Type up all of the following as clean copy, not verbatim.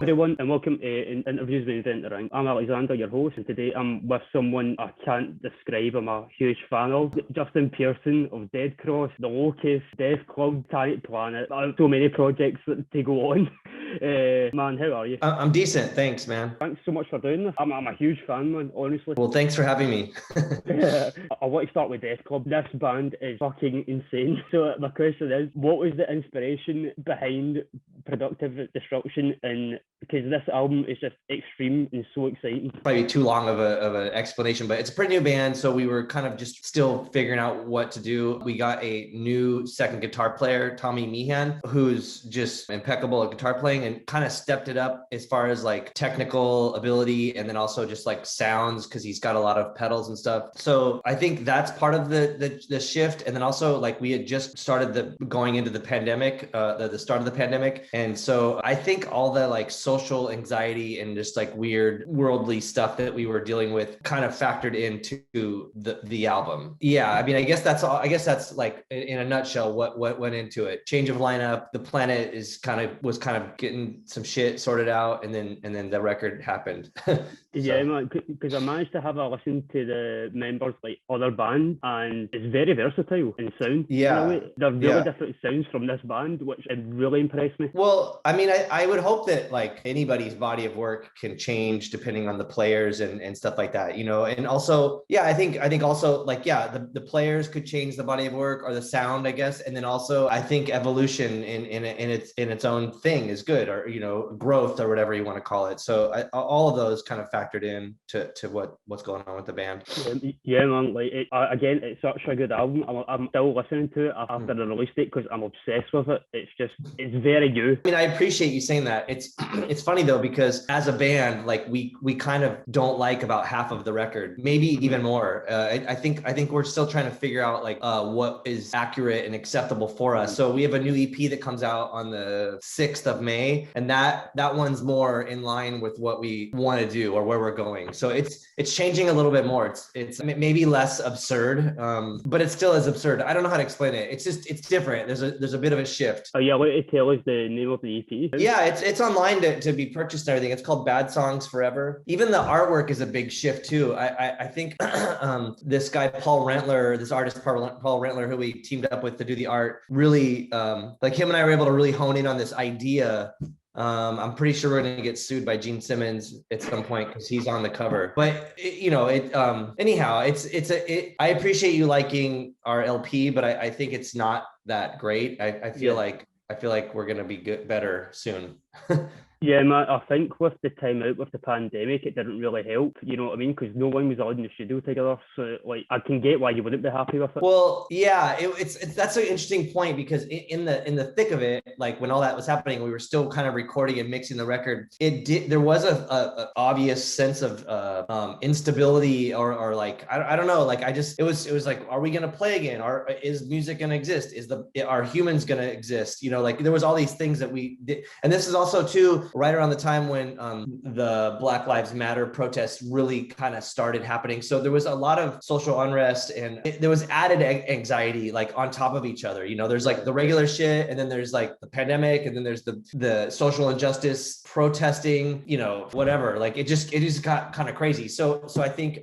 Everyone, and welcome to Interviews with Inventor Inc. I'm Alexander, your host, and today I'm with someone I can't describe. I'm a huge fan of. Justin Pearson of Dead Cross, The Locust, Death Club, Satanic Planet. So many projects to go on. Man, how are you? I'm decent, thanks, man. Thanks so much for doing this. I'm a huge fan, man, honestly. Well, thanks for having me. I want to start with Death Club. This band is fucking insane. So my question is, what was the inspiration behind Productive Destruction? And because this album is just extreme and so exciting. Probably too long of an explanation, but it's a pretty new band, so we were kind of just still figuring out what to do. We got a new second guitar player, Tommy Meehan, who's just impeccable at guitar playing and kind of stepped it up as far as like technical ability and then also just like sounds, because he's got a lot of pedals and stuff. So I think that's part of the shift. And then also like we had just started going into the pandemic, the start of the pandemic. And so I think all the like social anxiety and just like weird worldly stuff that we were dealing with kind of factored into the album. Yeah, I mean, I guess that's all. I guess that's like in a nutshell what went into it. Change of lineup. The Planet was kind of getting some shit sorted out, and then the record happened. Yeah, man, because I managed to have a listen to the members like other bands, and it's very versatile in sound. Yeah, they're really different sounds from this band, which really impressed me. Well, I mean, I would hope that like anybody's body of work can change depending on the players and stuff like that, you know. And also, yeah, I think also like, yeah, the players could change the body of work or the sound, I guess. And then also I think evolution in its own thing is good, or, you know, growth or whatever you want to call it. So all of those kind of factored in to what's going on with the band. Yeah, man, like again, it's such a good album. I'm still listening to it after the release date because I'm obsessed with it. It's very you. I mean, I appreciate you saying that. It's funny though, because as a band, like we kind of don't like about half of the record, maybe even more. I think we're still trying to figure out like what is accurate and acceptable for us. So we have a new EP that comes out on the 6th of May, and that one's more in line with what we want to do or where we're going. So it's changing a little bit more. It's maybe less absurd, but it still is absurd. I don't know how to explain it. It's different. There's a bit of a shift. Oh yeah, what to tell us the name of the EP? Yeah, it's online to be purchased and everything. It's called Bad Songs Forever. Even the artwork is a big shift too. I think this guy Paul Rentler, this artist Paul Rentler, who we teamed up with to do the art, really like him and I were able to really hone in on this idea. I'm pretty sure we're going to get sued by Gene Simmons at some point because he's on the cover. But anyhow, I appreciate you liking our LP, but I think it's not that great. I feel like we're going to be better soon. Yeah, man, I think with the time out with the pandemic, it didn't really help, you know what I mean? Because no one was allowed in the studio together. So, like, I can get why you wouldn't be happy with it. Well, yeah, it's that's an interesting point, because in the thick of it, like when all that was happening, we were still kind of recording and mixing the record. There was a obvious sense of instability or like I don't know, like it was like, are we gonna play again? Is music gonna exist? Are humans gonna exist? You know, like there was all these things that we did, and this is also too right around the time when the Black Lives Matter protests really kind of started happening. So there was a lot of social unrest, and there was added anxiety like on top of each other. You know, there's like the regular shit, and then there's like the pandemic, and then there's the social injustice, protesting, you know, whatever. Like it just got kind of crazy. So I think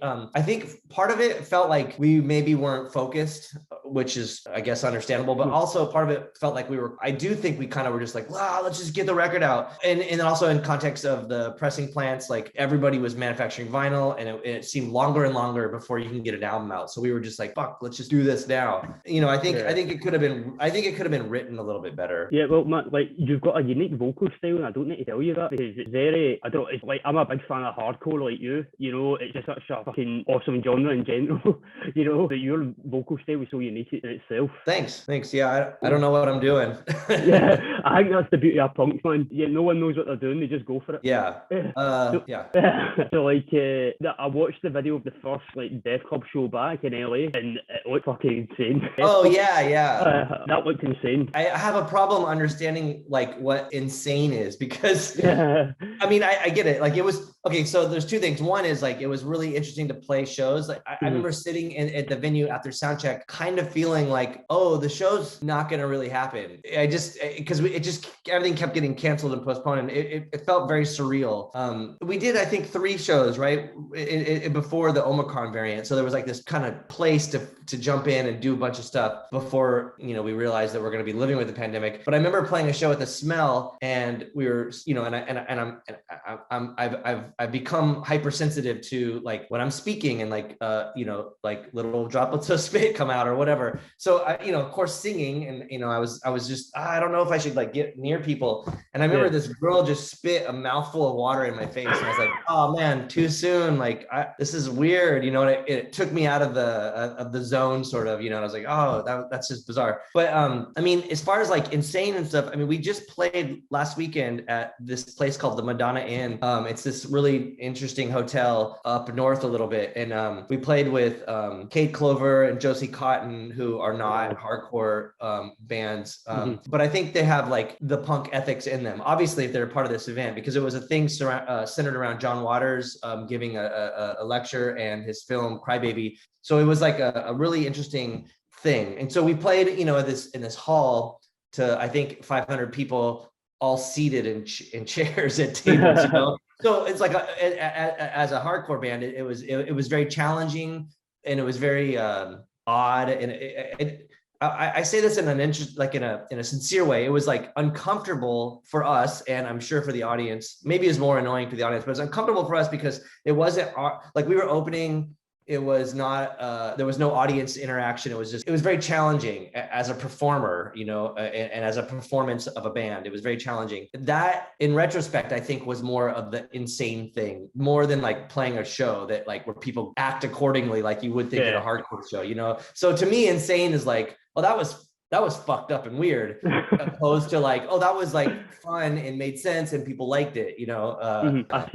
part of it felt like we maybe weren't focused, which is, I guess, understandable, but also part of it felt like I do think we kind of were just like, wow, let's just get the record out. And also in context of the pressing plants, like everybody was manufacturing vinyl, and it seemed longer and longer before you can get an album out. So we were just like, fuck, let's just do this now. You know, I think it could have been written a little bit better. Yeah, well, Matt, like you've got a unique vocal style, and I don't need to tell you that, because it's like, I'm a big fan of hardcore like you know, it's just such a fucking awesome genre in general, you know, that your vocal style is so unique in itself. Thanks. Yeah, I don't know what I'm doing. Yeah, I think that's the beauty of punk, man. Yeah, no one knows what they're doing, they just go for it. Yeah. So like I watched the video of the first like Death Club show back in LA, and it looked fucking insane. Oh yeah. That looked insane. I have a problem understanding like what insane is, because I mean I get it. Like it was okay, so there's two things. One is like it was really interesting to play shows. Like I remember sitting at the venue after soundcheck kind of feeling like, oh, the show's not gonna really happen. Because everything kept getting canceled and postponed, and it felt very surreal. We did, I think, 3 shows, right? Before the Omicron variant. So there was like this kind of place to jump in and do a bunch of stuff before, you know, we realized that we're going to be living with the pandemic. But I remember playing a show at the Smell, and we were, you know, I've become hypersensitive to like when I'm speaking and like, you know, like little droplets of spit come out or whatever. So I, you know, of course, singing, and, you know, I was just, I don't know if I should like get near people. And I remember this girl just spit a mouthful of water in my face. And I was like, oh man, too soon. Like, this is weird. You know, it took me out of the zone sort of, you know, and I was like, oh, that's just bizarre. But I mean, as far as like Insane and stuff, I mean, we just played last weekend at this place called the Madonna Inn. It's this really interesting hotel up north a little bit. And we played with Kate Clover and Josie Cotton, who are not hardcore bands. But I think they have like the punk ethics in them, obviously, if they're a part of this event, because it was a thing centered around John Waters giving a lecture and his film Crybaby. So it was like a really interesting thing. And so we played, you know, in this hall to, I think, 500 people, all seated in chairs at tables, you know. So it's like as a hardcore band, it was very challenging, and it was very odd, and I say this in an interest, like in a sincere way. It was like uncomfortable for us, and I'm sure for the audience. Maybe it's more annoying to the audience, but it's uncomfortable for us because it wasn't like we were opening. It was not, there was no audience interaction. It was very challenging as a performer, you know, and as a performance of a band. It was very challenging. That, in retrospect, I think was more of the Insane thing, more than like playing a show that like where people act accordingly, like you would think in a hardcore show, you know? So to me, Insane is like, oh, that was fucked up and weird, opposed to like, oh, that was like fun and made sense and people liked it, you know. I've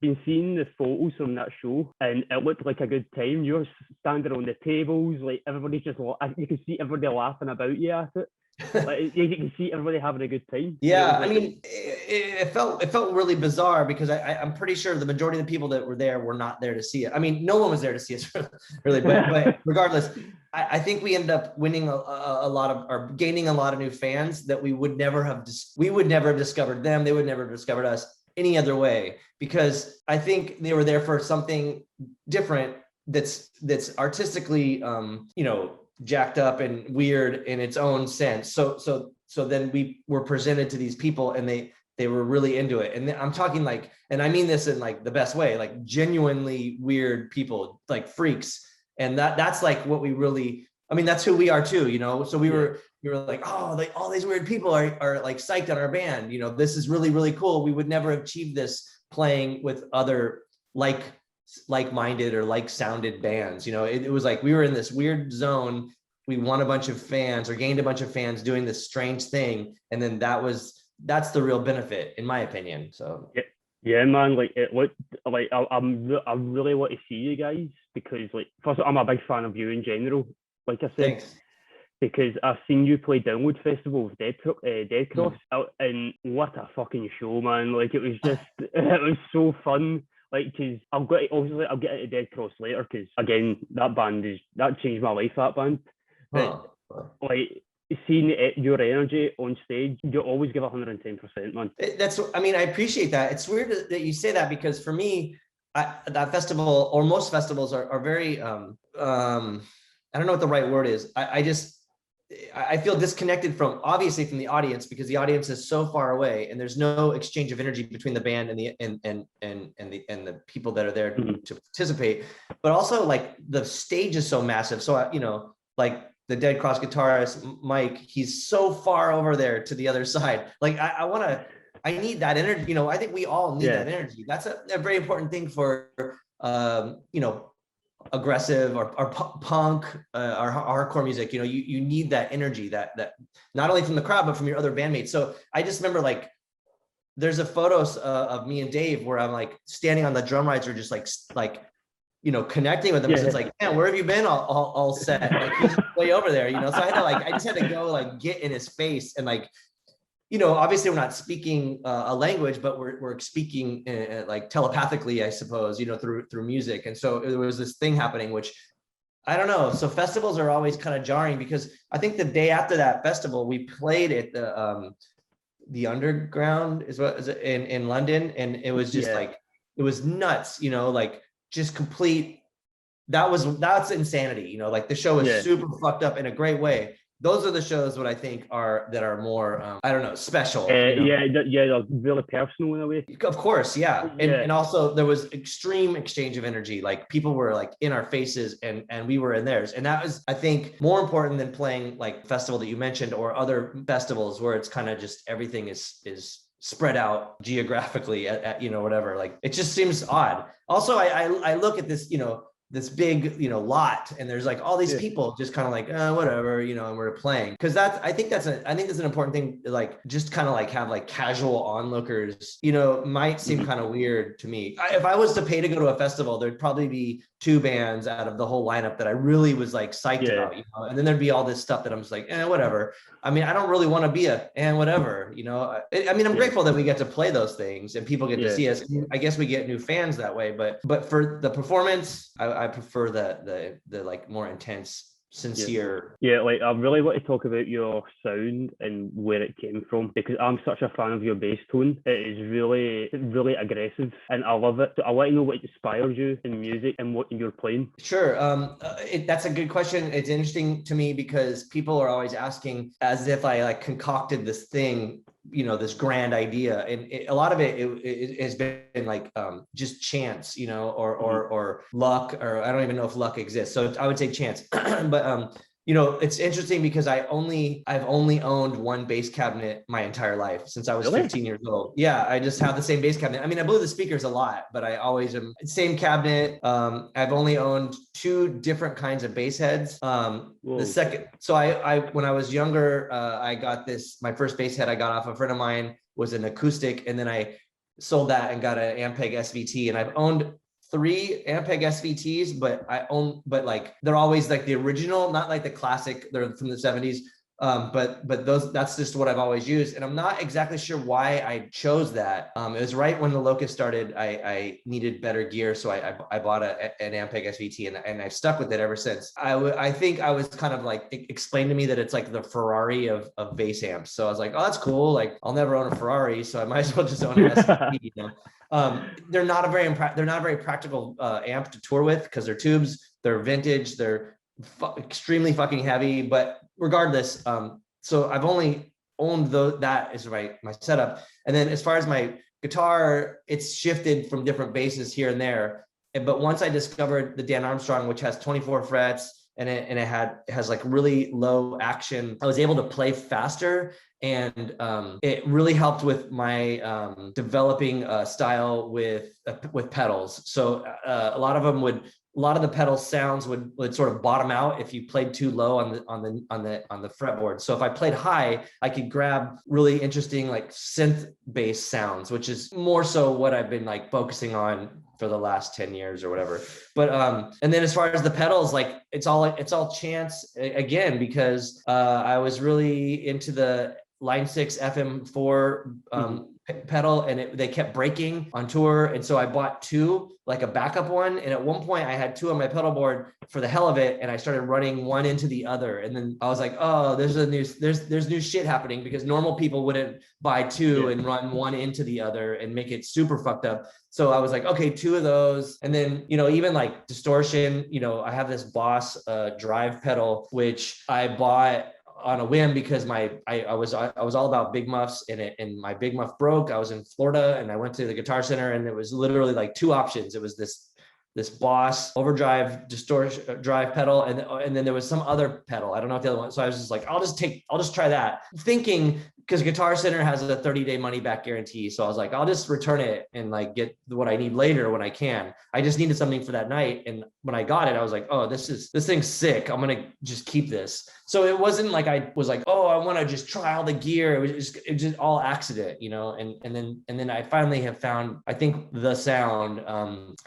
been seeing the photos from that show, and it looked like a good time. You're standing on the tables, like everybody's just, you can see everybody laughing about you at it. Like you can see everybody having a good time. Yeah, I mean, it felt really bizarre because I'm pretty sure the majority of the people that were there were not there to see it. I mean, no one was there to see us really, but regardless, I think we ended up winning a lot of, or gaining a lot of new fans that we would never have discovered them. They would never have discovered us any other way, because I think they were there for something different that's artistically, you know, jacked up and weird in its own sense. So then we were presented to these people, and they were really into it. And I'm talking like, and I mean this in like the best way, like genuinely weird people, like freaks. And that's like what we really, I mean, that's who we are too, you know? So we were like, oh, like all these weird people are like psyched on our band. You know, this is really, really cool. We would never have achieved this playing with other like-minded or like-sounded bands. You know, it was like we were in this weird zone. We won a bunch of fans, or gained a bunch of fans doing this strange thing. And then that's the real benefit, in my opinion. So yeah, man, like it looked like I really want to see you guys, because like, first of all, I'm a big fan of you in general, like I said. Thanks. Because I've seen you play Download Festival with Dead Cross, and what a fucking show, man. Like it was it was so fun. Like, because I'll get into Dead Cross later, because again, that changed my life, that band. But like, seeing your energy on stage, you always give 110%, man. I mean, I appreciate that. It's weird that you say that, because for me, that festival, or most festivals, are very, I don't know what the right word is. I feel disconnected from the audience, because the audience is so far away, and there's no exchange of energy between the band and the people that are there to participate. But also, like, the stage is so massive. So you know, like the Dead Cross guitarist Mike, he's so far over there to the other side. Like I need that energy. You know, I think we all need that energy. That's a very important thing for you know, aggressive or punk or hardcore music. You know, you need that energy, that not only from the crowd but from your other bandmates. So I just remember, like, there's a photos of me and Dave where I'm like standing on the drum rides, or just like you know, connecting with them. So it's like, man, where have you been all set? Like, he's way over there, you know. So I just had to go like get in his face, and like, you know, obviously we're not speaking a language, but we're speaking like telepathically, I suppose, you know, through music. And so there was this thing happening, which I don't know. So festivals are always kind of jarring, because I think the day after that festival, we played at the Underground is what is it in London, and it was just like it was nuts, you know, like just complete. That's insanity, you know, like the show is super fucked up in a great way. Those are the shows what I think are more I don't know, special. You know? They're really personal in a way. Of course, yeah. And also there was extreme exchange of energy. Like people were like in our faces and we were in theirs. And that was, I think, more important than playing like festival that you mentioned or other festivals where it's kind of just everything is spread out geographically at you know, whatever. Like it just seems odd. Also, I look at this, you know, this big, you know, lot, and there's like all these people just kind of like whatever, you know, and we're playing, because I think that's an important thing, like just kind of like have like casual onlookers, you know, might seem kind of weird to me. If I was to pay to go to a festival, there'd probably be 2 bands out of the whole lineup that I really was like psyched about, you know, and then there'd be all this stuff that I'm just like, whatever. I mean, I don't really want to be whatever, you know. I mean, I'm grateful that we get to play those things and people get to see us. I guess we get new fans that way, but for the performance, I prefer the like more intense, sincere. Like I really want to talk about your sound and where it came from, because I'm such a fan of your bass tone. It is really aggressive and I love it. So I want to know what inspires you in music and what you're playing. Sure. That's a good question. It's interesting to me because people are always asking as if I like concocted this thing, you know, this grand idea, and a lot of it has been like just chance, you know, or luck, or I don't even know if luck exists, so I would say chance. But you know, it's interesting because I've only owned one bass cabinet my entire life since I was 15 years old. Yeah, I just have the same bass cabinet. I mean, I blew the speakers a lot, but I always am same cabinet. I've only owned 2 different kinds of bass heads. The second, so I when I was younger, I got my first bass head I got off a friend of mine was an acoustic, and then I sold that and got an Ampeg SVT, and I've owned 3 Ampeg SVTs, but like they're always like the original, not like the classic. They're from the 70s. But that's just what I've always used. And I'm not exactly sure why I chose that. It was right when the Locust started. I needed better gear, so I bought an Ampeg SVT, and I've stuck with it ever since. I think I was kind of like, it explained to me that it's like the Ferrari of bass amps. So I was like, oh, that's cool. Like I'll never own a Ferrari, so I might as well just own an SVT, you know? They're not a very practical amp to tour with because they're tubes, they're vintage, they're extremely fucking heavy. But regardless, so I've only owned that is my setup. And then as far as my guitar, it's shifted from different basses here and there. But once I discovered the Dan Armstrong, which has 24 frets and it has like really low action, I was able to play faster. And it really helped with my developing style with pedals. So a lot of the pedal sounds would sort of bottom out if you played too low on the fretboard. So if I played high, I could grab really interesting like synth bass sounds, which is more so what I've been like focusing on for the last 10 years or whatever. But and then as far as the pedals, like it's all chance again, because I was really into the Line 6 FM4 pedal, and they kept breaking on tour, and so I bought 2, like a backup one, and at one point I had 2 on my pedal board for the hell of it, and I started running one into the other, and then I was like, oh, there's new shit happening, because normal people wouldn't buy 2 and run one into the other and make it super fucked up. So I was like, okay, 2 of those. And then, you know, even like distortion, you know, I have this Boss drive pedal, which I bought on a whim because I was all about big muffs, and my big muff broke. I was in Florida and I went to the Guitar Center, and it was literally like 2 options. It was this Boss overdrive distortion drive pedal, and then there was some other pedal. I don't know what the other one. So I was just like, I'll just try that, thinking, because Guitar Center has a 30-day money back guarantee. So I was like, I'll just return it and like get what I need later when I can. I just needed something for that night. And when I got it, I was like, oh, this thing's sick. I'm going to just keep this. So it wasn't like I was like, oh, I want to just try all the gear. It was just all accident, you know? And then I finally have found, I think, the sound,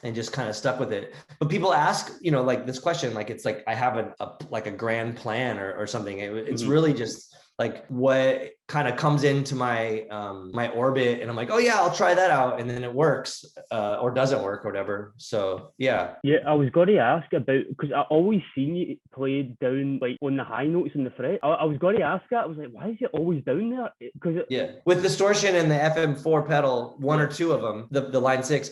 and just kind of stuck with it. But people ask, you know, like this question, like, it's like, I have a grand plan or something. It's really just like, what kind of comes into my my orbit, and I'm like, oh yeah, I'll try that out, and then it works or doesn't work or whatever. So yeah. I was going to ask about, because I always seen you play down like on the high notes in the fret. I was going to ask that. I was like, why is it always down there? Because with distortion and the FM4 pedal, one or two of them, the line 6,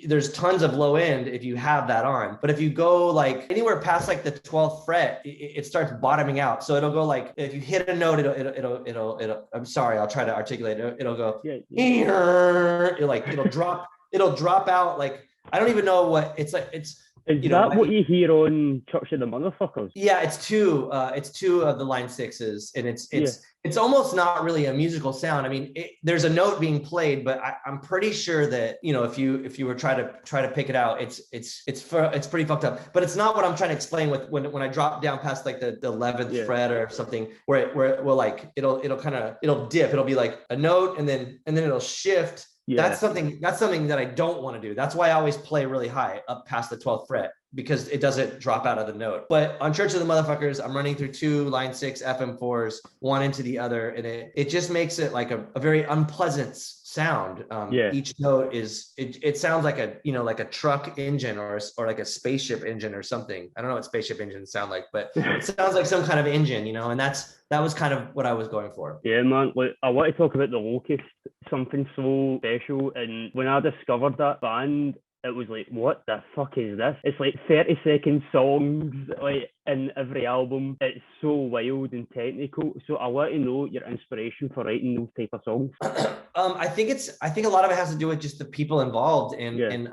there's tons of low end if you have that on. But if you go like anywhere past like the 12th fret, it starts bottoming out. So it'll go like, if you hit a note, it'll I'm sorry, I'll try to articulate it. It'll go, it'll drop out. Like, I don't even know what it's like. Is that what you hear on Church of the Motherfuckers? Yeah, it's two of the line 6s, and it's almost not really a musical sound. I mean, there's a note being played, but I'm pretty sure that, you know, if you were try to pick it out, it's pretty fucked up. But it's not what I'm trying to explain with when I drop down past like the 11th fret or something, where it will like it'll dip. It'll be like a note, and then it'll shift. That's something that I don't want to do. That's why I always play really high up past the 12th fret, because it doesn't drop out of the note. But on Church of the Motherfuckers, I'm running through 2 line 6 FM4s, one into the other, and it just makes it like a very unpleasant sound. Each note it sounds like a truck engine or like a spaceship engine or something. I don't know what spaceship engines sound like, but it sounds like some kind of engine, you know, and that was kind of what I was going for. Yeah, man. Like, I want to talk about the Locust, something so special. And when I discovered that band, it was like, what the fuck is this? It's like 30-second songs, like, in every album. It's so wild and technical. So I want to know your inspiration for writing those type of songs. I think a lot of it has to do with just the people involved. And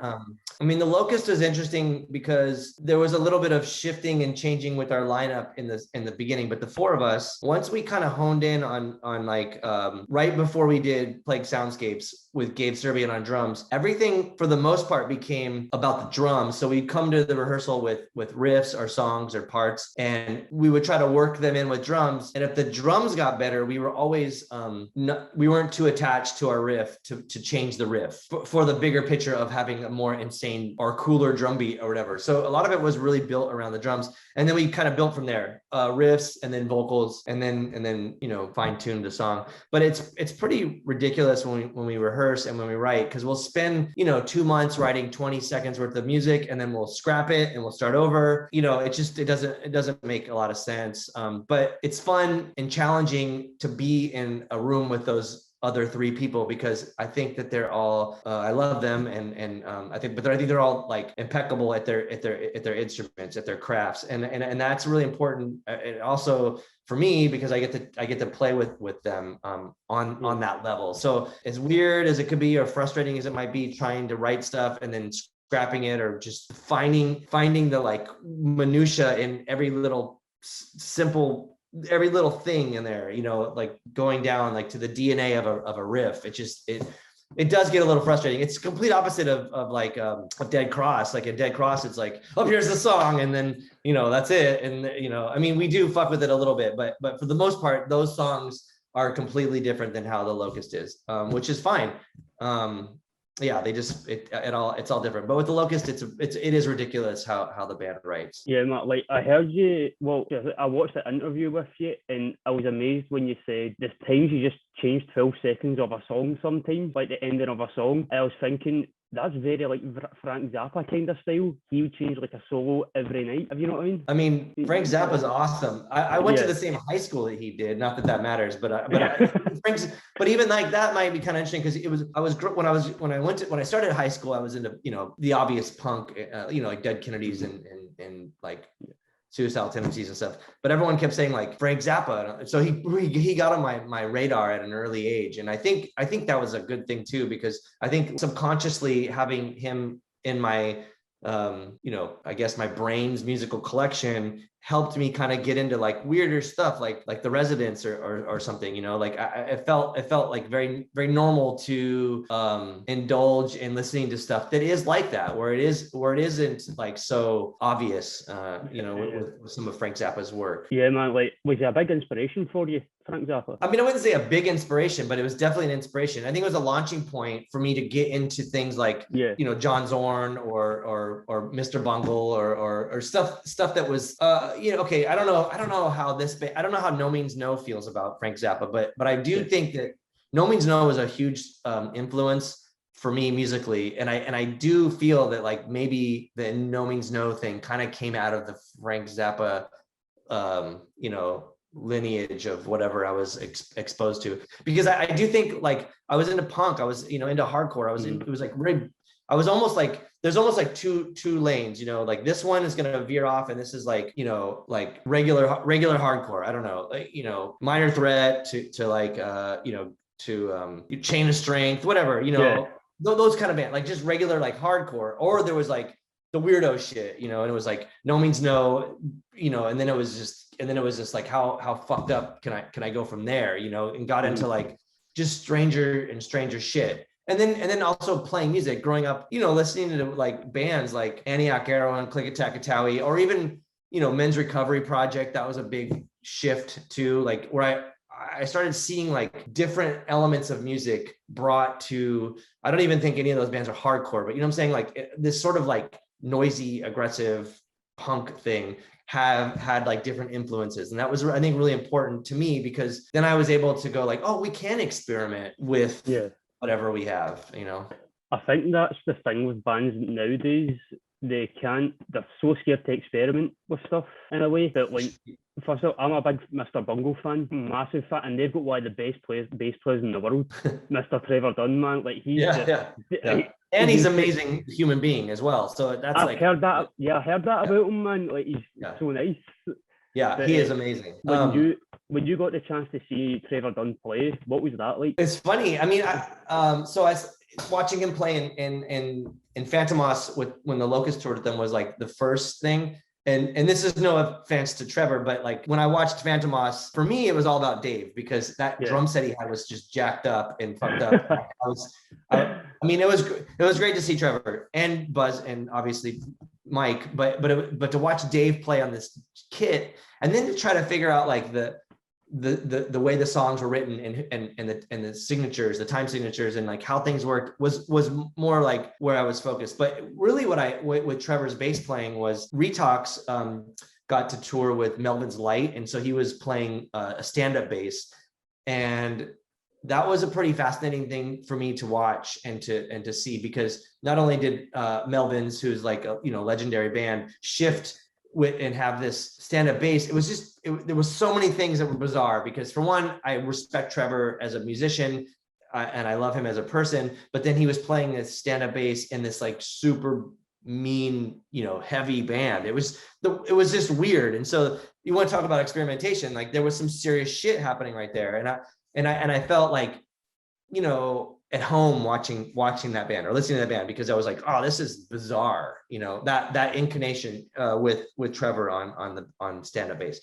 I mean, the Locust is interesting because there was a little bit of shifting and changing with our lineup in the beginning. But the 4 of us, once we kind of honed in on like right before we did Plague Soundscapes with Gabe Serbian on drums, everything for the most part became about the drums. So we'd come to the rehearsal with riffs or songs or parts, and we would try to work them in with drums. And if the drums got better, we were always we weren't too attached to our riff to change the riff for the bigger picture of having a more insane or cooler drum beat or whatever. So a lot of it was really built around the drums, and then we kind of built from there, riffs and then vocals, and then you know, fine-tuned the song. But it's pretty ridiculous when we rehearse and when we write, because we'll spend, you know, 2 months writing 20 seconds worth of music, and then we'll scrap it and we'll start over. You know, it doesn't make a lot of sense. But it's fun and challenging to be in a room with those other 3 people, because I think that they're all I love them, and I think they're all like impeccable at their instruments, at their crafts, and that's really important. And also for me, because I get to play with them on that level. So as weird as it could be, or frustrating as it might be, trying to write stuff and then scrapping it, or just finding the like minutia in every little every little thing in there, you know, like going down like to the DNA of a riff. It does get a little frustrating. It's complete opposite of like a Dead Cross. Like in Dead Cross, it's like, oh, here's the song, and then, you know, that's it. And, you know, I mean, we do fuck with it a little bit, but for the most part, those songs are completely different than how the Locust is, which is fine. Yeah, it's all different. But with the Locust, it is ridiculous how the band writes. Yeah, Matt, like I heard you, I watched the interview with you, and I was amazed when you said there's times you just change 12 seconds of a song sometimes, like the ending of a song. I was thinking, that's very like Frank Zappa kind of style. He would change like a solo every night, if you know what I mean. I mean, Frank Zappa's aweson. I went to the same high school that he did. Not that matters, but but even like that might be kind of interesting, because when I started high school, I was into, you know, the obvious punk, you know, like Dead Kennedys and like suicidal tendencies and stuff. But everyone kept saying like Frank Zappa, so he got on my radar at an early age, and I think that was a good thing too, because I think subconsciously having him in my you know, I guess my brain's musical collection helped me kind of get into like weirder stuff, like The Residents or something, you know, like it felt like very, very normal to indulge in listening to stuff that is like that, where it isn't like so obvious, you know, with some of Frank Zappa's work. Yeah, man, like, was he a big inspiration for you Frank Zappa? I mean, I wouldn't say a big inspiration, but it was definitely an inspiration. I think it was a launching point for me to get into things like, you know, John Zorn or Mr. Bungle or stuff that was, you know, okay. I don't know how No Means No feels about Frank Zappa, but I do think that No Means No was a huge influence for me musically, and I do feel that like maybe the No Means No thing kind of came out of the Frank Zappa, you know, lineage of whatever I was exposed to, because I do think like I was into punk, I was, you know, into hardcore, it was like very, I was almost like, there's almost like two lanes, you know, like this one is gonna veer off and this is like, you know, like regular hardcore, I don't know, like, you know, Minor Threat to like you know, to Chain of Strength, whatever, you know, those kind of band, like just regular like hardcore. Or there was like the weirdo shit, you know, and it was like No Means No, you know, and then it was just like how fucked up can I go from there, you know, and got into like just stranger shit. And then also playing music, growing up, you know, listening to like bands like Antioch Arrow and Click Attack Italy, or even, you know, Men's Recovery Project. That was a big shift too, like where I started seeing like different elements of music brought to, I don't even think any of those bands are hardcore, but you know what I'm saying? Like this sort of like noisy, aggressive punk thing had like different influences. And that was, I think, really important to me, because then I was able to go like, oh, we can experiment with whatever we have, you know? I think that's the thing with bands nowadays. They're so scared to experiment with stuff in a way that, like, first of all, I'm a big Mr. Bungle fan, massive fan, and they've got one of the best bass players in the world, Mr. Trevor Dunn, man. Like he's and he's an amazing human being as well. So that's I heard that about him, man. Like he's so nice. Yeah, but he is amazing. When you got the chance to see Trevor Dunn play, what was that like? It's funny. I mean, so I watching him play in Phantomos when the Locust toured with them was like the first thing. And this is no offense to Trevor, but like when I watched Phantomos, for me, it was all about Dave, because that drum set he had was just jacked up and fucked up. I mean, it was great to see Trevor and Buzz and obviously Mike, but to watch Dave play on this kit, and then to try to figure out like the way the songs were written and the signatures, the time signatures, and like how things worked was more like where I was focused. But really with Trevor's bass playing was Retox got to tour with Melvin's Light, and so he was playing a stand-up bass, and that was a pretty fascinating thing for me to watch and to see, because not only did Melvin's, who's like a, you know, legendary band, shift with and have this stand-up bass, there was so many things that were bizarre, because for one, I respect Trevor as a musician and I love him as a person, but then he was playing this stand-up bass in this like super mean, you know, heavy band. It was just weird. And so you want to talk about experimentation, like there was some serious shit happening right there. And I felt like, you know, at home watching that band or listening to that band, because I was like, oh, this is bizarre, you know, that incarnation with Trevor on stand-up bass.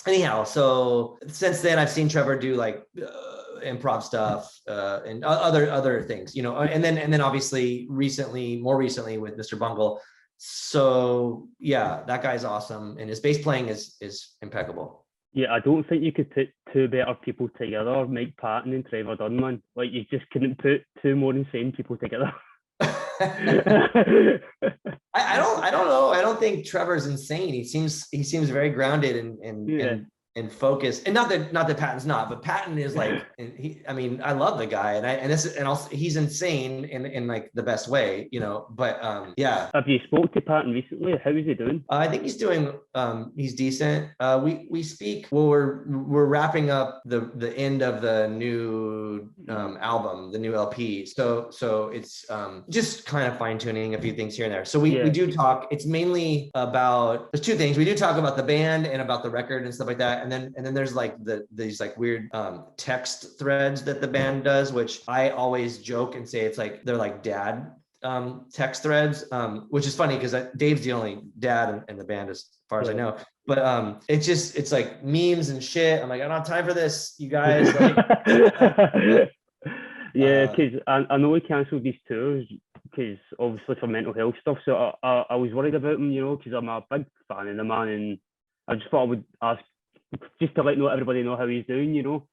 Anyhow, so since then I've seen Trevor do like improv stuff and other things, you know, and then obviously more recently with Mr. Bungle. So yeah, that guy's awesome, and his bass playing is impeccable. Yeah, I don't think you could put two better people together, Mike Patton and Trevor Dunn, man. Like you just couldn't put two more insane people together. I don't know. I don't think Trevor's insane. He seems very grounded and focused. And not that Patton's not, but Patton is like, I mean, I love the guy, and also he's insane in like the best way, you know. But yeah. Have you spoke to Patton recently? How is he doing? I think he's doing he's decent. We speak. Well, we're wrapping up the end of the new album, the new LP. So it's just kind of fine tuning a few things here and there. So we do talk. It's mainly about, there's two things. We do talk about the band and about the record and stuff like that. And then there's like these like weird text threads that the band does, which I always joke and say it's like they're like dad text threads, which is funny because Dave's the only dad in the band as far as I know. But it's like memes and shit. I'm like, I don't have time for this, you guys. Like, yeah, because I know he cancelled these tours because obviously for mental health stuff. So I was worried about him, you know, because I'm a big fan of the man, and I just thought I would ask just to let everybody know how he's doing, you know.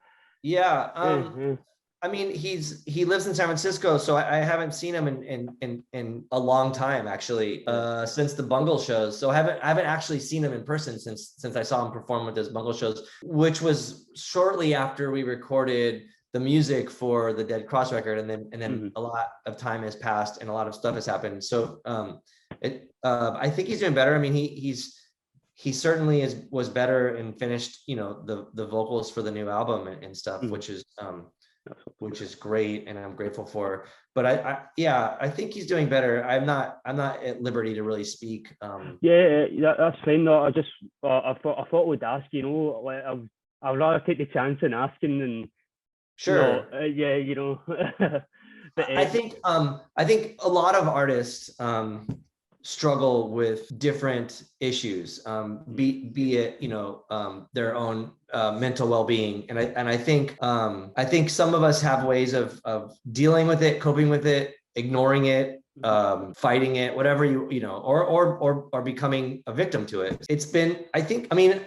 Yeah. Yeah. I mean, he lives in San Francisco, so I haven't seen him in a long time, actually, since the Bungle shows. So I haven't actually seen him in person since I saw him perform with his Bungle shows, which was shortly after we recorded the music for the Dead Cross record, and then a lot of time has passed and a lot of stuff has happened. So I think he's doing better. I mean, he certainly was better and finished, you know, the vocals for the new album and stuff, which is great, and I'm grateful for. But I think he's doing better. I'm not at liberty to really speak. That's fine. No, I thought we'd ask. You know, like I'd rather take the chance in asking than. Sure. No, you know. But, I think a lot of artists struggle with different issues, be it, you know, their own mental well-being, and I think some of us have ways of dealing with it, coping with it, ignoring it, fighting it, whatever you know, or becoming a victim to it. It's been, I mean,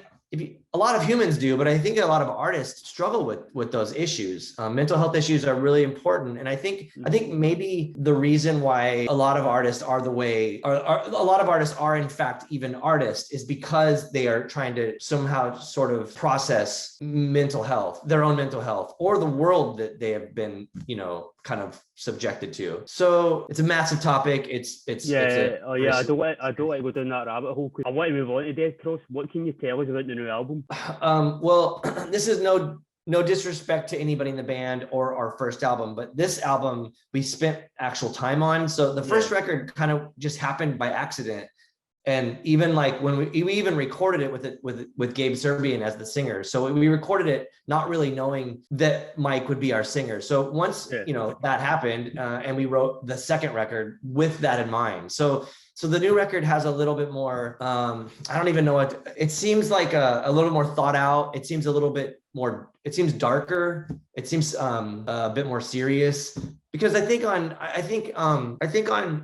a lot of humans do, but I think a lot of artists struggle with those issues. Mental health issues are really important, and I think maybe the reason why a lot of artists are the way, or a lot of artists are in fact even artists, is because they are trying to somehow sort of process mental health, their own mental health, or the world that they have been, you know, kind of subjected to. So it's a massive topic. I don't like go down that rabbit hole. I want to move on to Dead Cross. What can you tell us about the new album? Well, this is no disrespect to anybody in the band or our first album, but this album we spent actual time on. So the first record kind of just happened by accident. And even like when we even recorded it with Gabe Serbian as the singer. So we recorded it not really knowing that Mike would be our singer. So once you know that happened, and we wrote the second record with that in mind. So the new record has a little bit more, I don't even know what, it seems like a little more thought out. It seems a little bit more, it seems darker. It seems a bit more serious, because I think on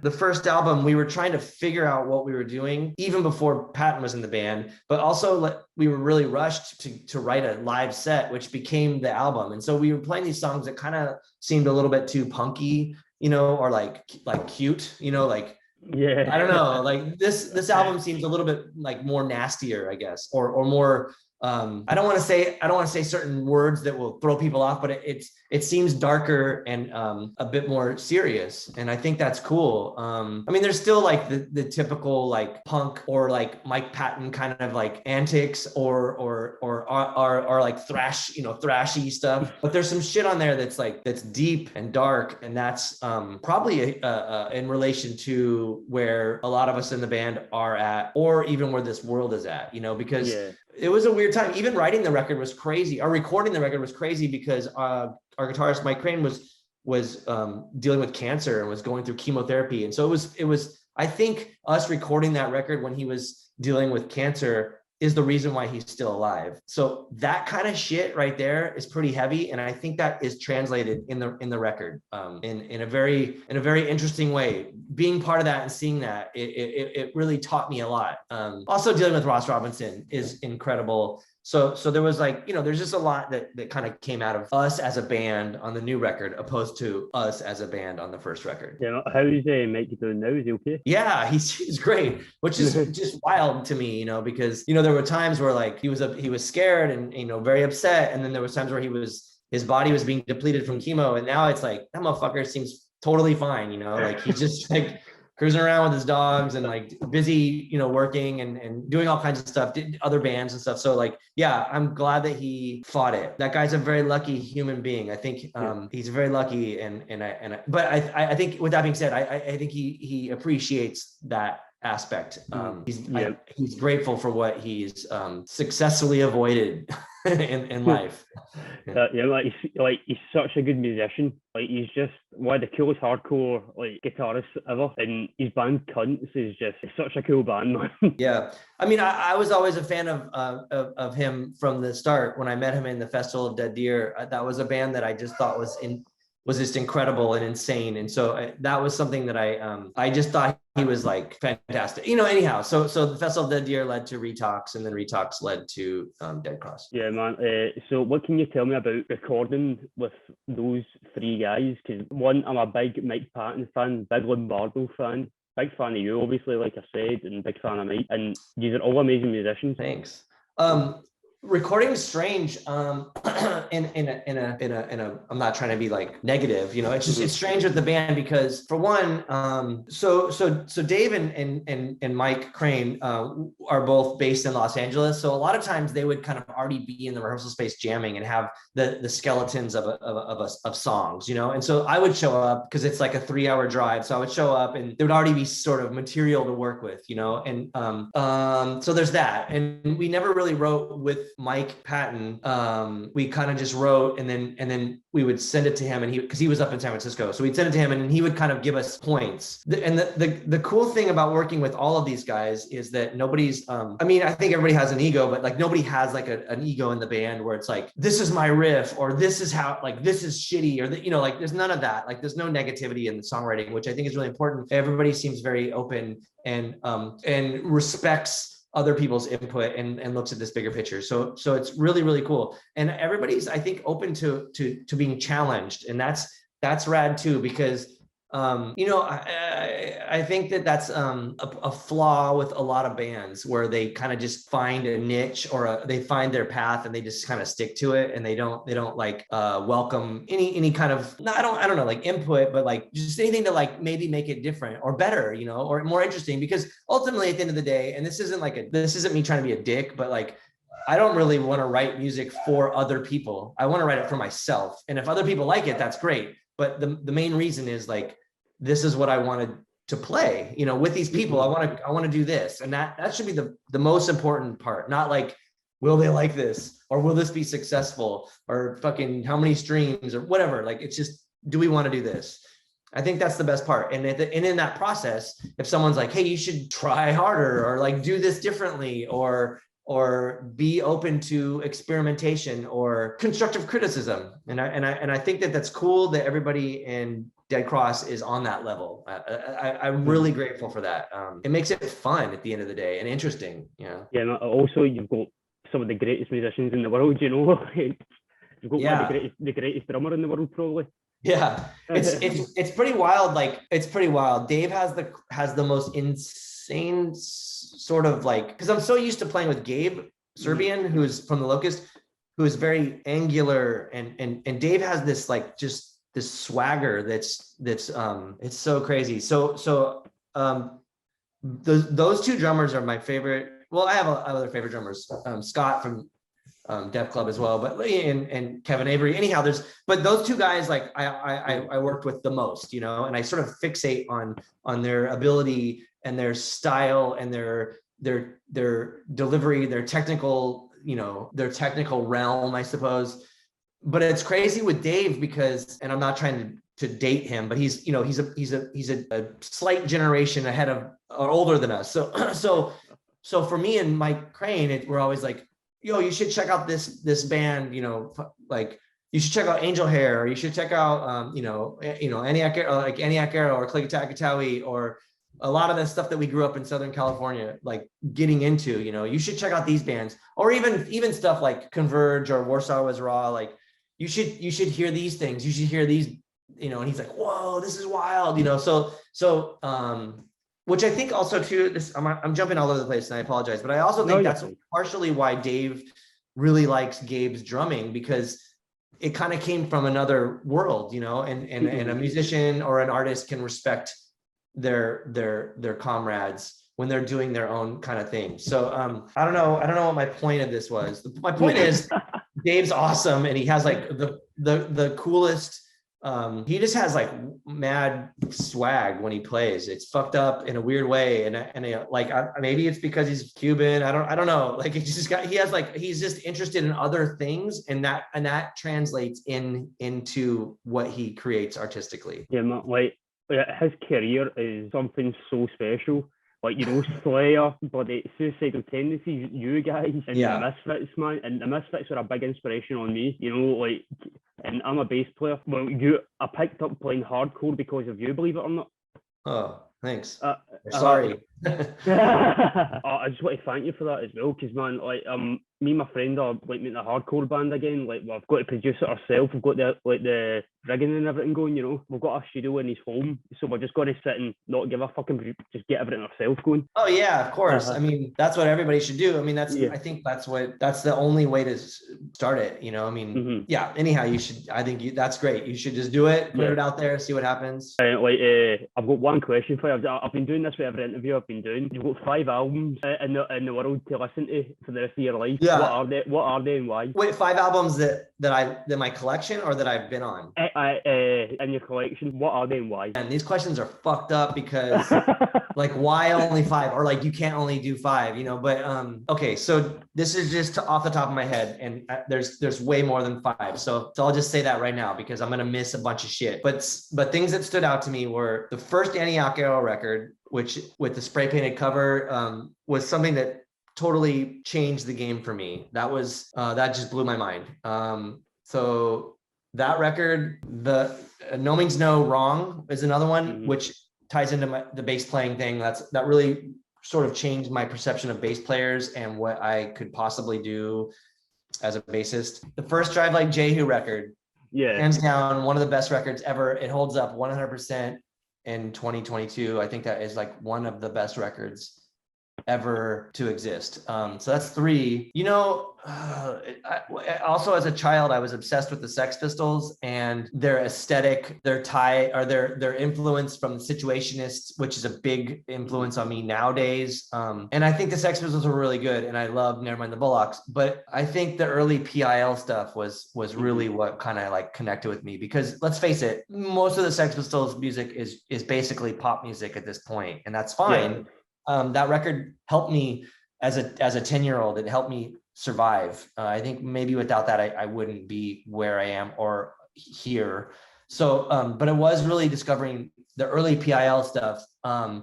the first album, we were trying to figure out what we were doing even before Patton was in the band, but also we were really rushed to write a live set, which became the album. And so we were playing these songs that kind of seemed a little bit too punky, you know, or like cute, you know, like, I don't know, like this album seems a little bit like more nastier, I guess, or more, I don't want to say certain words that will throw people off, but it seems darker and a bit more serious, and I think that's cool. I mean, there's still like the typical like punk or like Mike Patton kind of like antics or like thrash, you know, thrashy stuff, but there's some shit on there that's deep and dark, and that's probably in relation to where a lot of us in the band are at, or even where this world is at, you know, because it was a weird time. Even writing the record was crazy, or recording the record was crazy, because our guitarist Mike Crane was dealing with cancer and was going through chemotherapy, and so it was I think us recording that record when he was dealing with cancer is the reason why he's still alive. So that kind of shit right there is pretty heavy, and I think that is translated in the record in a very interesting way. Being part of that and seeing that, it really taught me a lot. Also dealing with Ross Robinson is incredible. So there was like, you know, there's just a lot that kind of came out of us as a band on the new record, opposed to us as a band on the first record. Yeah, how's Mike doing now? Is he okay? Yeah, he's great, which is just wild to me, you know, because, you know, there were times where like he was scared and, you know, very upset, and then there was times where his body was being depleted from chemo, and now it's like that motherfucker seems totally fine, you know, like he's just like cruising around with his dogs and like busy, you know, working and doing all kinds of stuff, did other bands and stuff. So like, yeah, I'm glad that he fought it. That guy's a very lucky human being. I think he's very lucky, but I think with that being said, I think he appreciates that aspect. He's grateful for what he's successfully avoided in life. He's such a good musician. Like, he's just one of the coolest hardcore like guitarists ever, and his band Cunts is just such a cool band, man. Yeah, I mean, I was always a fan of him from the start. When I met him in the Festival of Dead Deer, that was a band that I just thought was was just incredible and insane. And so that was something that I just thought he was like fantastic, anyhow. So the Festival of Dead Deer led to Retox, and then Retox led to Dead Cross. Yeah, man. So what can you tell me about recording with those three guys? Because one, I'm a big Mike Patton fan, big Lombardo fan, big fan of you, obviously, like I said, and big fan of Mike. And these are all amazing musicians. Thanks. Recording is strange. In a I'm not trying to be like negative, it's just, it's strange with the band because for one, so Dave and Mike Crane are both based in Los Angeles. So a lot of times they would kind of already be in the rehearsal space jamming and have the skeletons of songs, and so I would show up because it's like a 3-hour drive. So I would show up and there would already be sort of material to work with, and so there's that. And we never really wrote with Mike Patton. We kind of just wrote and then we would send it to him, and because he was up in San Francisco, so we'd send it to him and he would kind of give us points. And the cool thing about working with all of these guys is that nobody's I mean, I think everybody has an ego, but like nobody has like an ego in the band where it's like, this is my riff, or this is how, like, this is shitty, or like there's none of that. Like there's no negativity in the songwriting, which I think is really important. Everybody seems very open and respects other people's input and looks at this bigger picture. So it's really, really cool. And everybody's, I think, open to being challenged. And that's rad too, because I think that's a flaw with a lot of bands where they kind of just find a niche or they find their path and they just kind of stick to it, and they don't like welcome any kind of, I don't know, like input, but like just anything to like maybe make it different or better, or more interesting. Because ultimately at the end of the day, and this isn't me trying to be a dick, but like, I don't really want to write music for other people. I want to write it for myself. And if other people like it, that's great. But the main reason is like, this is what I wanted to play, with these people. I want to do this. And that should be the most important part. Not like, will they like this? Or will this be successful? Or fucking how many streams or whatever. Like, it's just, do we want to do this? I think that's the best part. And in that process, if someone's like, hey, you should try harder, or like do this differently, or be open to experimentation or constructive criticism. And I think that's cool that everybody in Dead Cross is on that level. I'm really grateful for that. It makes it fun at the end of the day and interesting. Yeah. And also you've got some of the greatest musicians in the world, You've got one of the greatest drummer in the world, probably. Yeah. It's pretty wild. Like, it's pretty wild. Dave has the most insane sort of like, because I'm so used to playing with Gabe, Serbian, who's from the Locust, who is very angular, and Dave has this like just this swagger that's it's so crazy. So those two drummers are my favorite. Well, I have other favorite drummers, Scott from Def Club as well, but and Kevin Avery. Anyhow, but those two guys, like I worked with the most, and I sort of fixate on their ability and their style and their delivery, their technical realm, I suppose. But it's crazy with Dave because, and I'm not trying to date him, but he's a slight generation ahead of or older than us. So for me and Mike Crane, we're always like, yo, you should check out this band, like you should check out Angel Hair, or you should check out Eniac Era or Klikatawi, or a lot of the stuff that we grew up in Southern California, like getting into, you should check out these bands, or even stuff like Converge or Warsaw Was Raw. Like, you should hear these things. You should hear these, and he's like, whoa, this is wild, So which I think also too, I'm jumping all over the place and I apologize, but I also think that's partially why Dave really likes Gabe's drumming, because it kind of came from another world, and a musician or an artist can respect their comrades when they're doing their own kind of thing. So I don't know what my point of this was. My point is Dave's awesome, and he has like the coolest. He just has like mad swag when he plays. It's fucked up in a weird way, and maybe it's because he's Cuban. I don't know. Like, he's just interested in other things, and that translates into what he creates artistically. Yeah, like his career is something so special. like, you know, Slayer, bloody Suicidal Tendencies, you guys, and the Misfits, man. And the Misfits were a big inspiration on me, you know, like, and I'm a bass player. Well, I picked up playing hardcore because of you, believe it or not. Oh, thanks. Sorry. I just want to thank you for that as well, because, man, like, me and my friend are like making a hardcore band again. Like, we've got to produce it ourselves. We've got the rigging and everything going, you know. We've got a studio in his home, so we're just going to sit and not give a fucking, just get everything ourselves going. Oh yeah, of course. I mean, that's what everybody should do. I mean, I think that's the only way to start it, you know. I mean, yeah. Anyhow, that's great. You should just do it, put it out there, see what happens. I've got one question for you. I've been doing this with every interview I've been doing. You've got 5 albums in the world to listen to for the rest of your life. Yeah. What are they and why? Wait, 5 albums that my collection or that I've been on? In your collection, what are they and why? And these questions are fucked up because like, why only 5? Or like, you can't only do 5, you know. But okay, so this is just off the top of my head, and there's way more than 5. So I'll just say that right now because I'm gonna miss a bunch of shit. But things that stood out to me were the first Antioch Arrow record, which with the spray painted cover was something that totally changed the game for me. That just blew my mind. So that record, the No Means No Wrong is another one, which ties into the bass playing thing. That really sort of changed my perception of bass players and what I could possibly do as a bassist. The first Drive Like Jehu record, hands down, one of the best records ever. It holds up 100% in 2022. I think that is like one of the best records ever to exist. So that's 3. You know, also as a child, I was obsessed with the Sex Pistols and their aesthetic, their influence from the Situationists, which is a big influence on me nowadays. And I think the Sex Pistols were really good, and I love Nevermind the Bullocks. But I think the early PIL stuff was really what kind of like connected with me, because let's face it, most of the Sex Pistols music is basically pop music at this point, and that's fine. Yeah. That record helped me as a 10-year-old. It helped me survive. I think maybe without that, I wouldn't be where I am or here. So, but it was really discovering the early PIL stuff,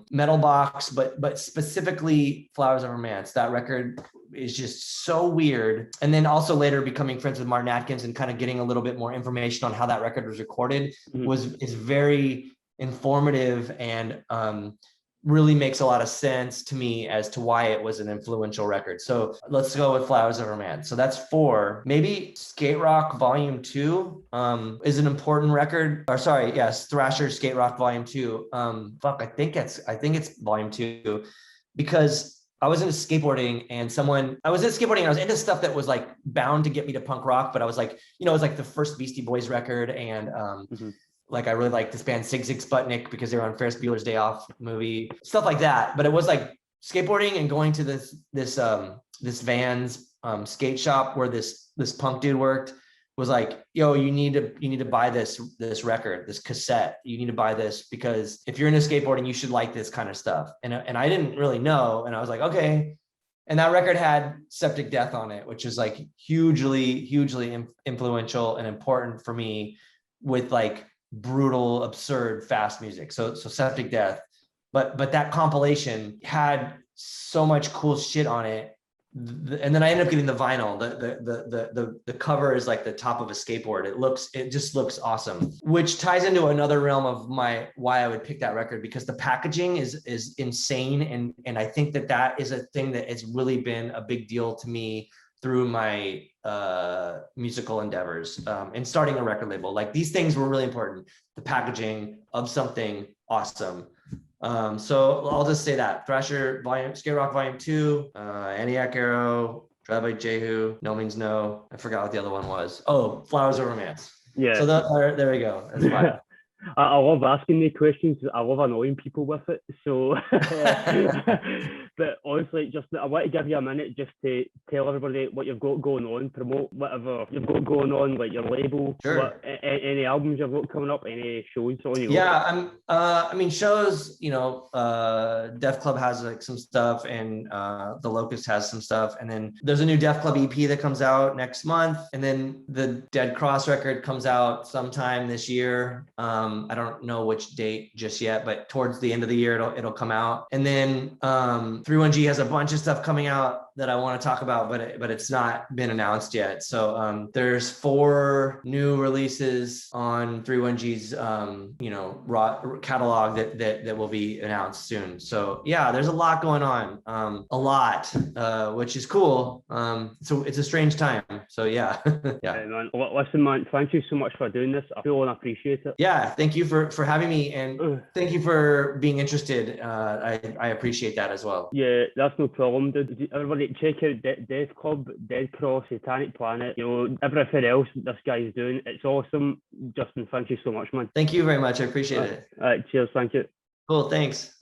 Metal Box, but specifically Flowers of Romance. That record is just so weird. And then also later becoming friends with Martin Atkins and kind of getting a little bit more information on how that record was recorded is very informative and really makes a lot of sense to me as to why it was an influential record. So let's go with Flowers of Romance. So that's 4. Maybe Skate Rock Volume 2 is an important record. Or sorry, yes, Thrasher Skate Rock Volume 2. I think it's Volume 2, because I was into skateboarding and I was into stuff that was like bound to get me to punk rock, but I was like, you know, it was like the first Beastie Boys record, and like, I really like this band Sig Zig Sputnik because they were on Ferris Bueller's Day Off movie, stuff like that. But it was like skateboarding and going to this Vans skate shop where this punk dude worked was like, yo, you need to buy this record, this cassette. You need to buy this because if you're into skateboarding, you should like this kind of stuff. And I didn't really know, and I was like, okay. And that record had Septic Death on it, which is like hugely influential and important for me with like brutal, absurd, fast music. So Septic Death, but that compilation had so much cool shit on it. And then I ended up getting the vinyl. The cover is like the top of a skateboard. It just looks awesome, which ties into another realm of why I would pick that record, because the packaging is insane, and I think that is a thing that has really been a big deal to me through my musical endeavors and starting a record label. Like, these things were really important. The packaging of something awesome. So I'll just say that Thrasher Skate Rock Volume 2, Antioch Arrow, Drive Like Jehu, No Means No. I forgot what the other one was. Oh, Flowers of Romance. Yeah. So there we go. That's fine. I love asking these questions. I love annoying people with it. So, But honestly, just I want to give you a minute just to tell everybody what you've got going on, promote whatever you've got going on, like your label, Sure. Any albums you've got coming up, any shows on you. Yeah, I mean, shows, Def Club has like some stuff, and the Locust has some stuff, and then there's a new Def Club EP that comes out next month, and then the Dead Cross record comes out sometime this year. I don't know which date just yet, but towards the end of the year it'll come out. And then 31G has a bunch of stuff coming out that I want to talk about, but it's not been announced yet. So there's 4 new releases on 31G's raw catalog that will be announced soon. So yeah, there's a lot going on, which is cool. So it's a strange time. So yeah. Yeah. Hey, man. Listen, man, thank you so much for doing this. I feel and appreciate it. Yeah, thank you for having me, and thank you for being interested. I appreciate that as well. Yeah, that's no problem, dude. Everybody check out Death Club, Dead Cross, Satanic Planet, everything else this guy's doing. It's awesome. Justin, thank you so much, man. Thank you very much. I appreciate it. All right, cheers. Thank you. Cool. Thanks.